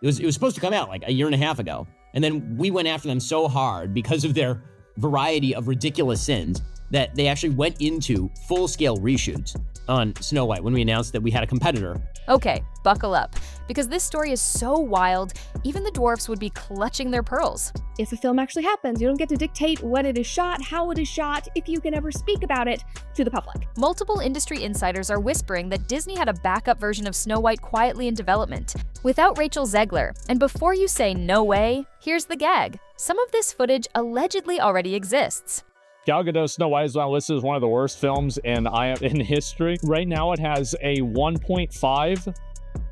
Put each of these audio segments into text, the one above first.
It was supposed to come out like a year and a half ago. And then we went after them so hard because of their variety of ridiculous sins that they actually went into full-scale reshoots on Snow White when we announced that we had a competitor. Okay, buckle up, because this story is so wild, even the dwarfs would be clutching their pearls. If a film actually happens, you don't get to dictate when it is shot, how it is shot, if you can ever speak about it to the public. Multiple industry insiders are whispering that Disney had a backup version of Snow White quietly in development, without Rachel Zegler. And before you say no way, here's the gag. Some of this footage allegedly already exists. Gal Gadot's Snow White is now listed as one of the worst films in history. Right now it has a 1.5.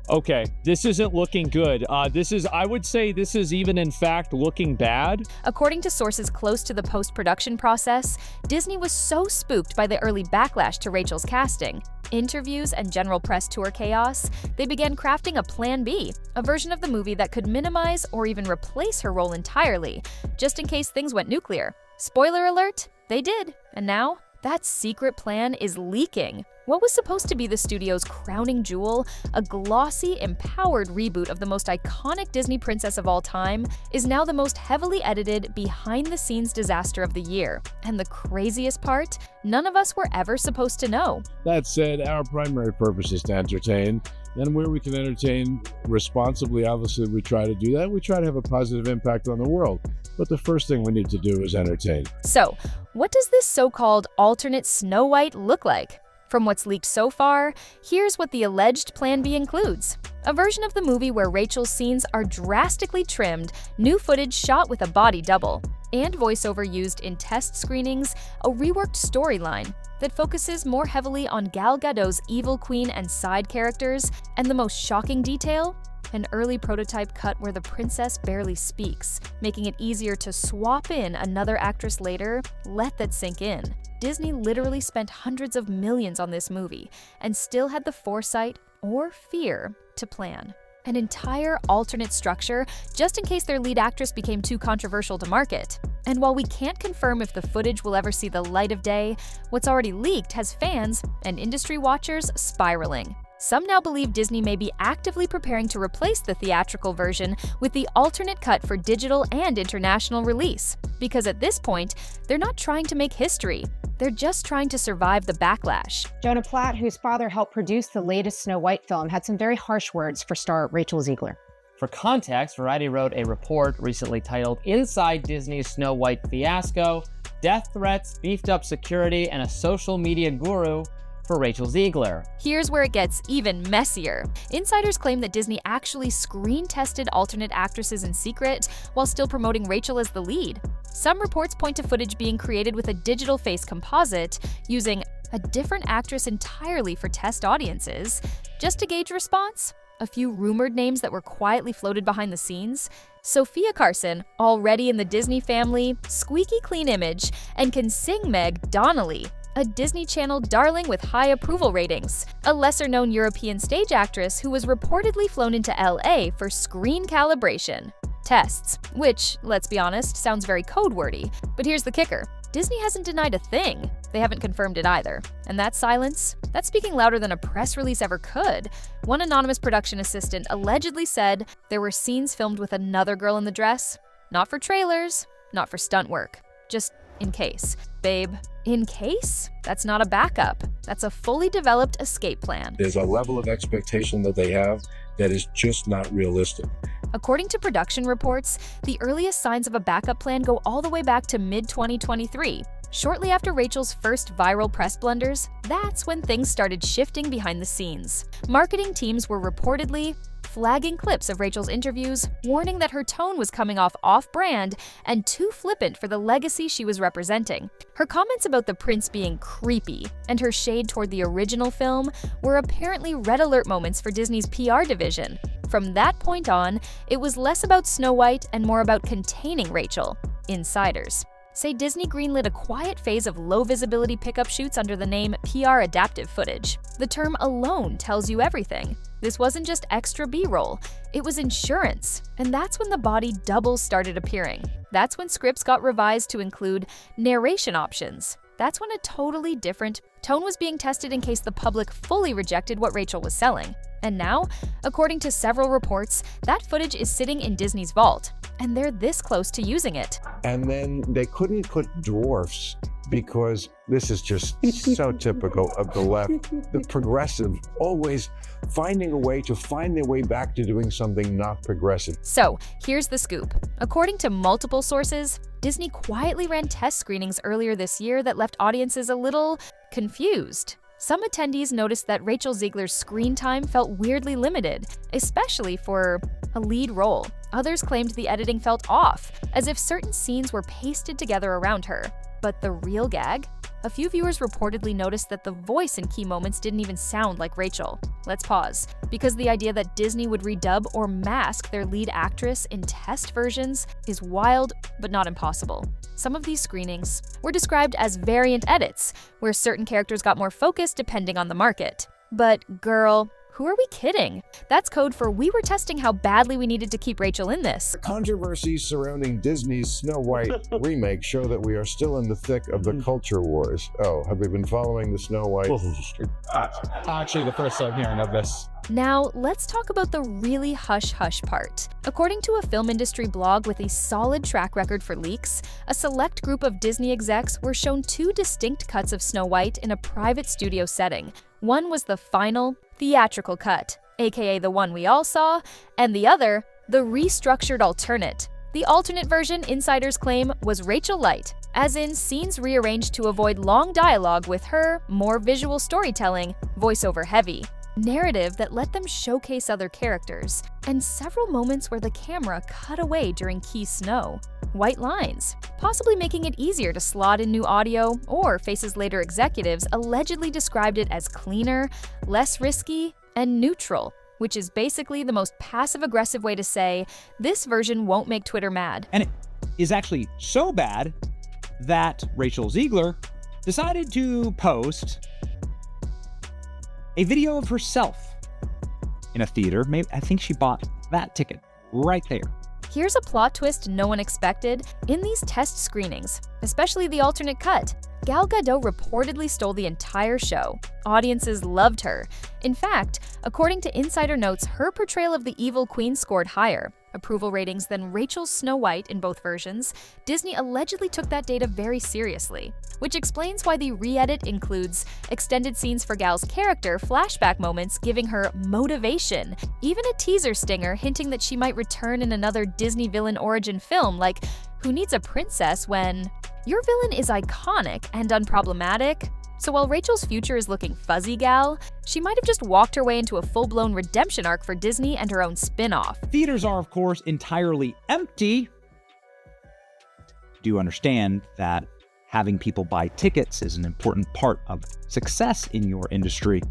Okay, this isn't looking good. I would say this is even in fact looking bad. According to sources close to the post-production process, Disney was so spooked by the early backlash to Rachel's casting, interviews, and general press tour chaos, they began crafting a Plan B, a version of the movie that could minimize or even replace her role entirely, just in case things went nuclear. Spoiler alert, they did, and now that secret plan is leaking. What was supposed to be the studio's crowning jewel, a glossy, empowered reboot of the most iconic Disney princess of all time, is now the most heavily edited, behind-the-scenes disaster of the year. And the craziest part? None of us were ever supposed to know. That said, our primary purpose is to entertain. And where we can entertain responsibly, obviously we try to do that. We try to have a positive impact on the world. But the first thing we need to do is entertain. So, what does this so-called alternate Snow White look like? From what's leaked so far, here's what the alleged Plan B includes. A version of the movie where Rachel's scenes are drastically trimmed, new footage shot with a body double, and voiceover used in test screenings, a reworked storyline that focuses more heavily on Gal Gadot's evil queen and side characters, and the most shocking detail? An early prototype cut where the princess barely speaks, making it easier to swap in another actress later. Let that sink in. Disney literally spent hundreds of millions on this movie and still had the foresight or fear to plan an entire alternate structure just in case their lead actress became too controversial to market. And while we can't confirm if the footage will ever see the light of day, what's already leaked has fans and industry watchers spiraling. Some now believe Disney may be actively preparing to replace the theatrical version with the alternate cut for digital and international release. Because at this point, they're not trying to make history. They're just trying to survive the backlash. Jonah Platt, whose father helped produce the latest Snow White film, had some very harsh words for star Rachel Zegler. For context, Variety wrote a report recently titled Inside Disney's Snow White Fiasco, Death Threats, Beefed Up Security, and a Social Media Guru for Rachel Zegler. Here's where it gets even messier. Insiders claim that Disney actually screen-tested alternate actresses in secret while still promoting Rachel as the lead. Some reports point to footage being created with a digital face composite, using a different actress entirely for test audiences. Just to gauge response, a few rumored names that were quietly floated behind the scenes: Sophia Carson, already in the Disney family, squeaky clean image, and can sing Meg Donnelly, a Disney Channel darling with high approval ratings, a lesser-known European stage actress who was reportedly flown into LA for screen calibration tests, which, let's be honest, sounds very code-wordy. But here's the kicker. Disney hasn't denied a thing. They haven't confirmed it either. And that silence? That's speaking louder than a press release ever could. One anonymous production assistant allegedly said there were scenes filmed with another girl in the dress. Not for trailers, not for stunt work. Just in case. Babe, in case? That's not a backup. That's a fully developed escape plan. There's a level of expectation that they have that is just not realistic. According to production reports, the earliest signs of a backup plan go all the way back to mid-2023. Shortly after Rachel's first viral press blunders, that's when things started shifting behind the scenes. Marketing teams were reportedly flagging clips of Rachel's interviews, warning that her tone was coming off-brand and too flippant for the legacy she was representing. Her comments about the prince being creepy and her shade toward the original film were apparently red alert moments for Disney's PR division. From that point on, it was less about Snow White and more about containing Rachel. Insiders say Disney greenlit a quiet phase of low-visibility pickup shoots under the name PR adaptive footage. The term alone tells you everything. This wasn't just extra B-roll, it was insurance. And that's when the body doubles started appearing. That's when scripts got revised to include narration options. That's when a totally different tone was being tested in case the public fully rejected what Rachel was selling. And now, according to several reports, that footage is sitting in Disney's vault, and they're this close to using it. And then they couldn't put dwarfs because this is just so typical of the left. The progressive always finding a way to find their way back to doing something not progressive. So, here's the scoop. According to multiple sources, Disney quietly ran test screenings earlier this year that left audiences a little confused. Some attendees noticed that Rachel Zegler's screen time felt weirdly limited, especially for a lead role. Others claimed the editing felt off, as if certain scenes were pasted together around her. But the real gag? A few viewers reportedly noticed that the voice in key moments didn't even sound like Rachel. Let's pause, because the idea that Disney would redub or mask their lead actress in test versions is wild, but not impossible. Some of these screenings were described as variant edits, where certain characters got more focus depending on the market. But girl, who are we kidding? That's code for we were testing how badly we needed to keep Rachel in this. Controversies surrounding Disney's Snow White remake show that we are still in the thick of the culture wars. Oh, have we been following the Snow White? Actually, the first time hearing of this. Now, let's talk about the really hush-hush part. According to a film industry blog with a solid track record for leaks, a select group of Disney execs were shown two distinct cuts of Snow White in a private studio setting. One was the final, theatrical cut, aka the one we all saw, and the other, the restructured alternate. The alternate version, insiders claim, was Rachel Light, as in scenes rearranged to avoid long dialogue with her, more visual storytelling, voiceover heavy. Narrative that let them showcase other characters, and several moments where the camera cut away during key snow. White lines, possibly making it easier to slot in new audio, or Face's later executives allegedly described it as cleaner, less risky, and neutral, which is basically the most passive-aggressive way to say, this version won't make Twitter mad. And it is actually so bad that Rachel Zegler decided to post a video of herself in a theater. Maybe I think she bought that ticket right there. Here's a plot twist no one expected. In these test screenings, especially the alternate cut, Gal Gadot reportedly stole the entire show. Audiences loved her. In fact, according to insider notes, her portrayal of the evil queen scored higher approval ratings than Rachel's Snow White in both versions. Disney allegedly took that data very seriously, which explains why the re-edit includes extended scenes for Gal's character, flashback moments giving her motivation, even a teaser stinger hinting that she might return in another Disney villain origin film, like who needs a princess when your villain is iconic and unproblematic? So while Rachel's future is looking fuzzy, Gal, she might have just walked her way into a full-blown redemption arc for Disney and her own spin-off. Theaters are, of course, entirely empty. Do understand that having people buy tickets is an important part of success in your industry.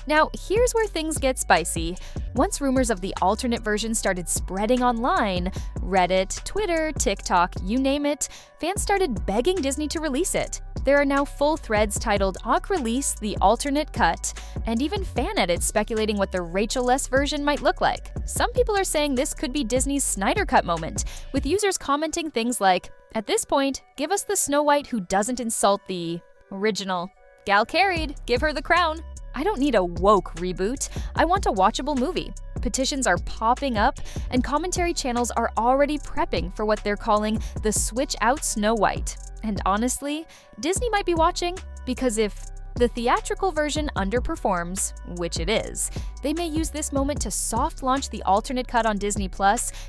Now, here's where things get spicy. Once rumors of the alternate version started spreading online, Reddit, Twitter, TikTok, you name it, fans started begging Disney to release it. There are now full threads titled "Awk Release the Alternate Cut," and even fan edits speculating what the Rachel-less version might look like. Some people are saying this could be Disney's Snyder Cut moment, with users commenting things like, "At this point, give us the Snow White who doesn't insult the original. Gal carried, give her the crown." I don't need a woke reboot. I want a watchable movie. Petitions are popping up, and commentary channels are already prepping for what they're calling the Switch Out Snow White. And honestly, Disney might be watching, because if the theatrical version underperforms, which it is, they may use this moment to soft launch the alternate cut on Disney+,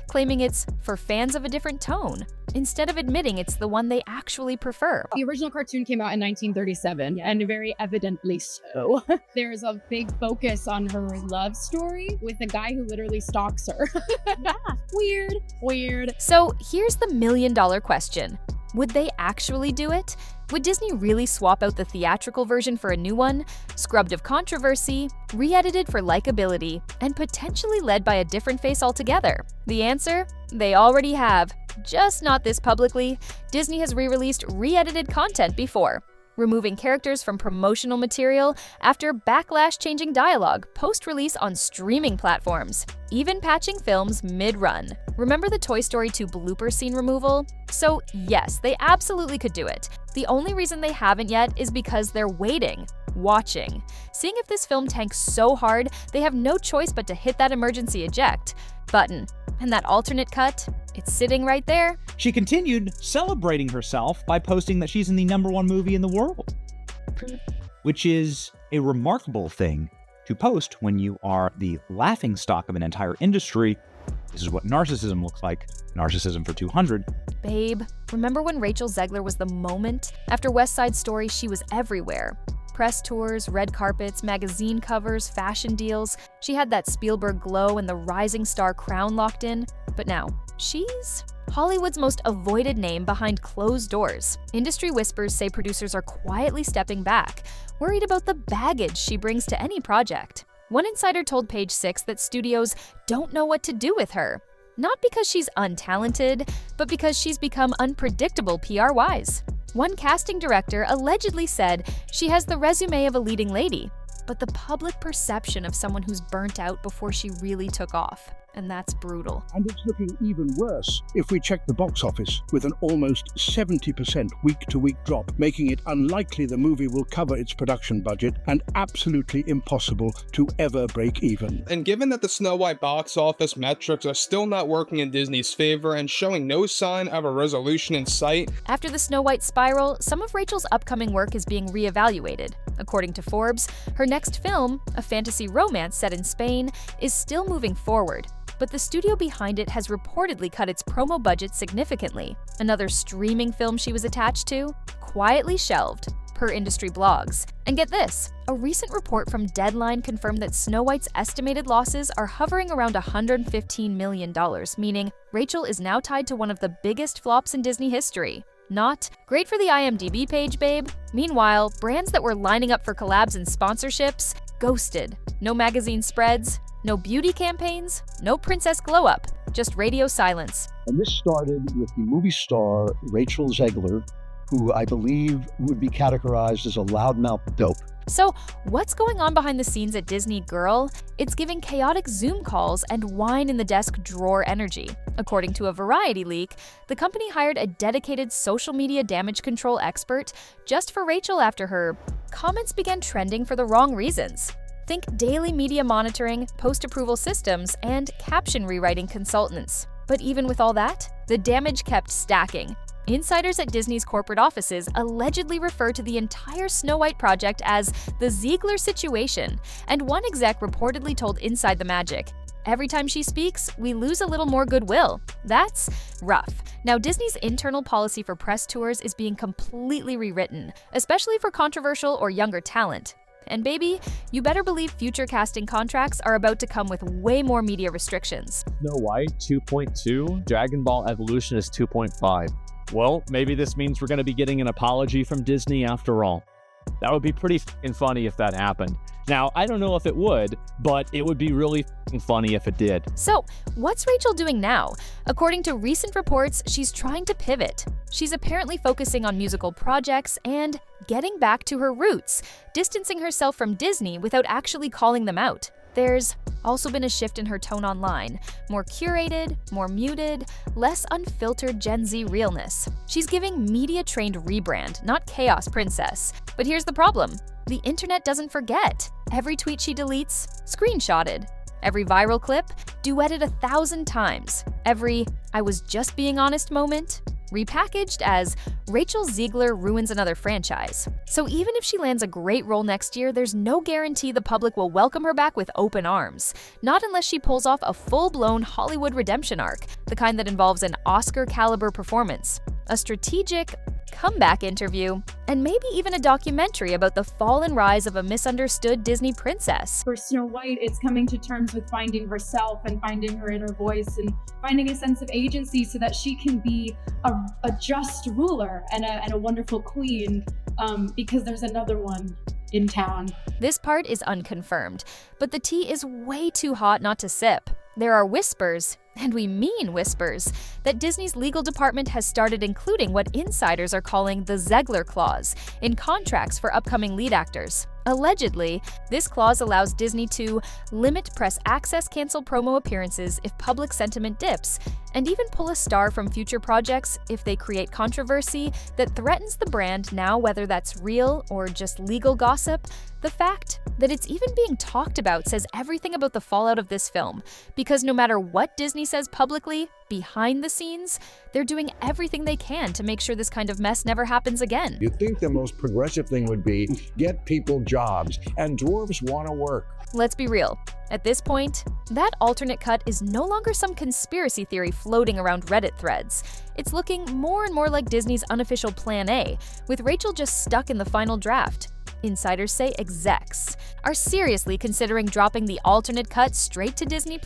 claiming it's for fans of a different tone, instead of admitting it's the one they actually prefer. The original cartoon came out in 1937, and very evidently so. There's a big focus on her love story with a guy who literally stalks her. Weird. So here's the million-dollar question. Would they actually do it? Would Disney really swap out the theatrical version for a new one, scrubbed of controversy, re-edited for likability, and potentially led by a different face altogether? The answer? They already have. Just not this publicly. Disney has re-released re-edited content before. removing characters from promotional material after backlash changing dialogue post-release on streaming platforms, even patching films mid-run. Remember the Toy Story 2 blooper scene removal? So yes, they absolutely could do it. The only reason they haven't yet is because they're waiting, watching, seeing if this film tanks so hard they have no choice but to hit that emergency eject button. And that alternate cut, it's sitting right there. She continued celebrating herself by posting that she's in the #1 movie in the world, which is a remarkable thing to post when you are the laughingstock of an entire industry. This is what narcissism looks like. Narcissism for 200. Babe, remember when Rachel Zegler was the moment? After West Side Story, she was everywhere. Press tours, red carpets, magazine covers, fashion deals. She had that Spielberg glow and the rising star crown locked in. But now, she's Hollywood's most avoided name behind closed doors. Industry whispers say producers are quietly stepping back, worried about the baggage she brings to any project. One insider told Page Six that studios don't know what to do with her. Not because she's untalented, but because she's become unpredictable PR-wise. One casting director allegedly said she has the resume of a leading lady, but the public perception of someone who's burnt out before she really took off. And that's brutal. And it's looking even worse if we check the box office, with an almost 70% week-to-week drop, making it unlikely the movie will cover its production budget and absolutely impossible to ever break even. And given that the Snow White box office metrics are still not working in Disney's favor and showing no sign of a resolution in sight, after the Snow White spiral, some of Rachel's upcoming work is being reevaluated. According to Forbes, her next film, a fantasy romance set in Spain, is still moving forward. But the studio behind it has reportedly cut its promo budget significantly. Another streaming film she was attached to, quietly shelved, per industry blogs. And get this, a recent report from Deadline confirmed that Snow White's estimated losses are hovering around $115 million, meaning Rachel is now tied to one of the biggest flops in Disney history. Not great for the IMDb page, babe. Meanwhile, brands that were lining up for collabs and sponsorships, ghosted. No magazine spreads, no beauty campaigns, no princess glow up, just radio silence. And this started with the movie star Rachel Zegler, who I believe would be categorized as a loudmouth dope. So, what's going on behind the scenes at Disney, girl? It's giving chaotic Zoom calls and wine in the desk drawer energy. According to a Variety leak, the company hired a dedicated social media damage control expert just for Rachel after her comments began trending for the wrong reasons. Think daily media monitoring, post-approval systems, and caption rewriting consultants. But even with all that, the damage kept stacking. Insiders at Disney's corporate offices allegedly refer to the entire Snow White project as the Zegler situation, and one exec reportedly told Inside the Magic, "Every time she speaks, we lose a little more goodwill." That's rough. Now, Disney's internal policy for press tours is being completely rewritten, especially for controversial or younger talent. And baby, you better believe future casting contracts are about to come with way more media restrictions. Snow White 2.2, Dragon Ball Evolution is 2.5. Well, maybe this means we're going to be getting an apology from Disney after all. That would be pretty f***ing funny if that happened. Now, I don't know if it would, but it would be really f***ing funny if it did. So, what's Rachel doing now? According to recent reports, she's trying to pivot. She's apparently focusing on musical projects and getting back to her roots, distancing herself from Disney without actually calling them out. There's also been a shift in her tone online, more curated, more muted, less unfiltered Gen Z realness. She's giving media-trained rebrand, not chaos princess. But here's the problem. The internet doesn't forget. Every tweet she deletes, screenshotted. Every viral clip, duetted 1,000 times. Every "I was just being honest" moment, repackaged as Rachel Zegler ruins another franchise. So even if she lands a great role next year, there's no guarantee the public will welcome her back with open arms. Not unless she pulls off a full-blown Hollywood redemption arc, the kind that involves an Oscar-caliber performance, a strategic comeback interview, and maybe even a documentary about the fall and rise of a misunderstood Disney princess. For Snow White, it's coming to terms with finding herself and finding her inner voice and finding a sense of agency so that she can be a just ruler and a wonderful queen, because there's another one in town. This part is unconfirmed, but the tea is way too hot not to sip. There are whispers, and we mean whispers, that Disney's legal department has started including what insiders are calling the Zegler clause in contracts for upcoming lead actors. Allegedly, this clause allows Disney to limit press access, cancel promo appearances if public sentiment dips, and even pull a star from future projects if they create controversy that threatens the brand. Now, whether that's real or just legal gossip, the fact that it's even being talked about says everything about the fallout of this film, because no matter what Disney says publicly, behind the scenes, they're doing everything they can to make sure this kind of mess never happens again. You'd think the most progressive thing would be get people jobs, and dwarves want to work. Let's be real. At this point, that alternate cut is no longer some conspiracy theory floating around Reddit threads. It's looking more and more like Disney's unofficial Plan A, with Rachel just stuck in the final draft. Insiders say execs are seriously considering dropping the alternate cut straight to Disney+.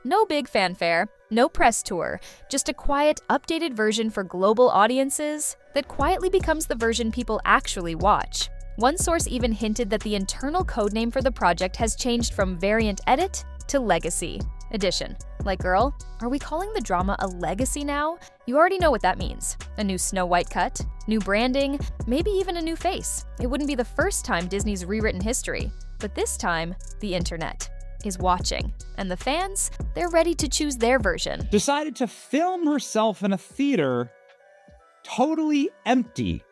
No big fanfare, no press tour, just a quiet, updated version for global audiences that quietly becomes the version people actually watch. One source even hinted that the internal codename for the project has changed from Variant Edit to Legacy Edition. Like, girl, are we calling the drama a legacy now? You already know what that means. A new Snow White cut, new branding, maybe even a new face. It wouldn't be the first time Disney's rewritten history, but this time, the internet is watching. And the fans, they're ready to choose their version. Decided to film herself in a theater totally empty,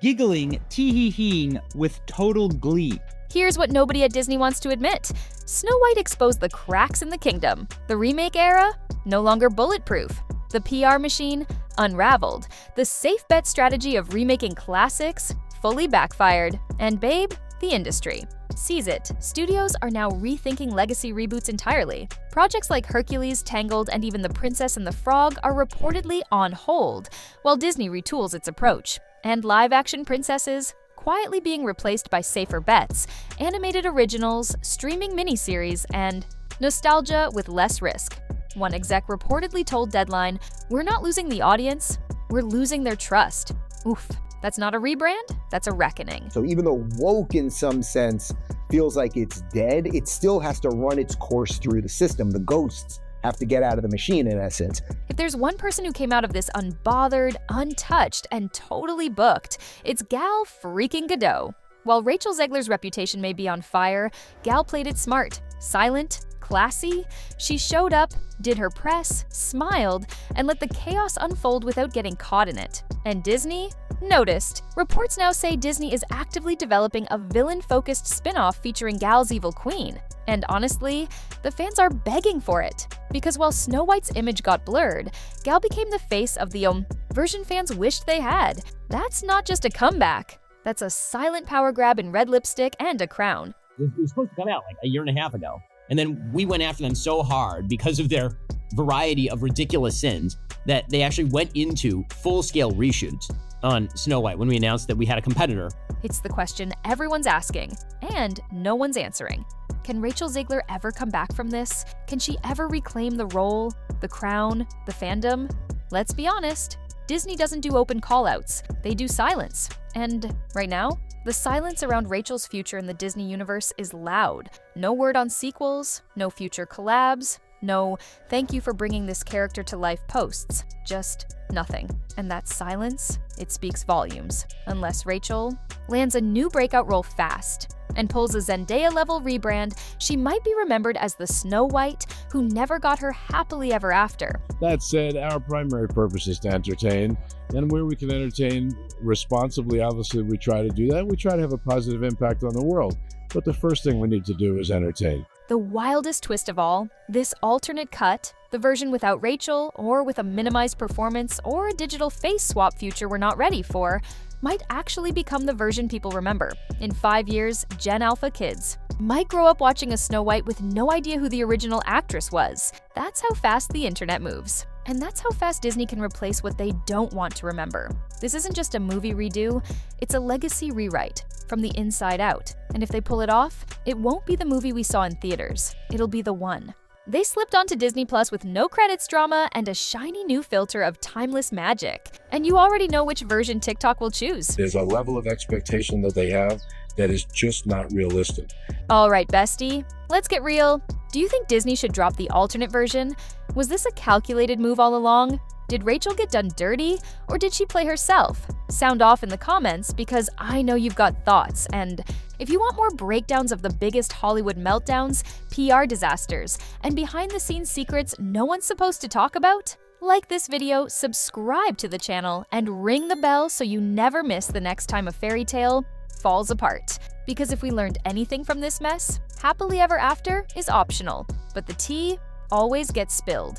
giggling, tee-hee-heeing with total glee. Here's what nobody at Disney wants to admit. Snow White exposed the cracks in the kingdom. The remake era, no longer bulletproof. The PR machine, unraveled. The safe bet strategy of remaking classics, fully backfired. And babe, the industry sees it. Studios are now rethinking legacy reboots entirely. Projects like Hercules, Tangled, and even The Princess and the Frog are reportedly on hold, while Disney retools its approach. And live-action princesses quietly being replaced by safer bets, animated originals, streaming miniseries, and nostalgia with less risk. One exec reportedly told Deadline, "We're not losing the audience, we're losing their trust." Oof, that's not a rebrand, that's a reckoning. So even though woke in some sense feels like it's dead, it still has to run its course through the system. The ghosts have to get out of the machine, in essence. If there's one person who came out of this unbothered, untouched, and totally booked, it's Gal freaking Gadot. While Rachel Zegler's reputation may be on fire, Gal played it smart, silent, classy. She showed up, did her press, smiled, and let the chaos unfold without getting caught in it. And Disney noticed. Reports now say Disney is actively developing a villain-focused spin-off featuring Gal's evil queen. And honestly, the fans are begging for it. Because while Snow White's image got blurred, Gal became the face of the version fans wished they had. That's not just a comeback. That's a silent power grab in red lipstick and a crown. It was supposed to come out like a year and a half ago. And then we went after them so hard because of their variety of ridiculous sins that they actually went into full-scale reshoots on Snow White when we announced that we had a competitor. It's the question everyone's asking, and no one's answering. Can Rachel Zegler ever come back from this? Can she ever reclaim the role, the crown, the fandom? Let's be honest, Disney doesn't do open callouts. They do silence. And right now, the silence around Rachel's future in the Disney universe is loud. No word on sequels, no future collabs, no "thank you for bringing this character to life" posts. Just nothing. And that silence, it speaks volumes. Unless Rachel lands a new breakout role fast and pulls a Zendaya-level rebrand, she might be remembered as the Snow White who never got her happily ever after. That said, our primary purpose is to entertain, and where we can entertain responsibly, obviously we try to do that. We try to have a positive impact on the world, but the first thing we need to do is entertain. The wildest twist of all, this alternate cut, the version without Rachel, or with a minimized performance, or a digital face swap future we're not ready for, might actually become the version people remember. In 5 years, Gen Alpha kids might grow up watching a Snow White with no idea who the original actress was. That's how fast the internet moves. And that's how fast Disney can replace what they don't want to remember. This isn't just a movie redo, it's a legacy rewrite, from the inside out. And if they pull it off, it won't be the movie we saw in theaters. It'll be the one. They slipped onto Disney Plus with no credits drama and a shiny new filter of timeless magic. And you already know which version TikTok will choose. There's a level of expectation that they have that is just not realistic. All right, bestie, let's get real. Do you think Disney should drop the alternate version? Was this a calculated move all along? Did Rachel get done dirty, or did she play herself? Sound off in the comments because I know you've got thoughts, and if you want more breakdowns of the biggest Hollywood meltdowns, PR disasters, and behind-the-scenes secrets no one's supposed to talk about, like this video, subscribe to the channel, and ring the bell so you never miss the next time a fairy tale falls apart. Because if we learned anything from this mess, happily ever after is optional, but the tea always gets spilled.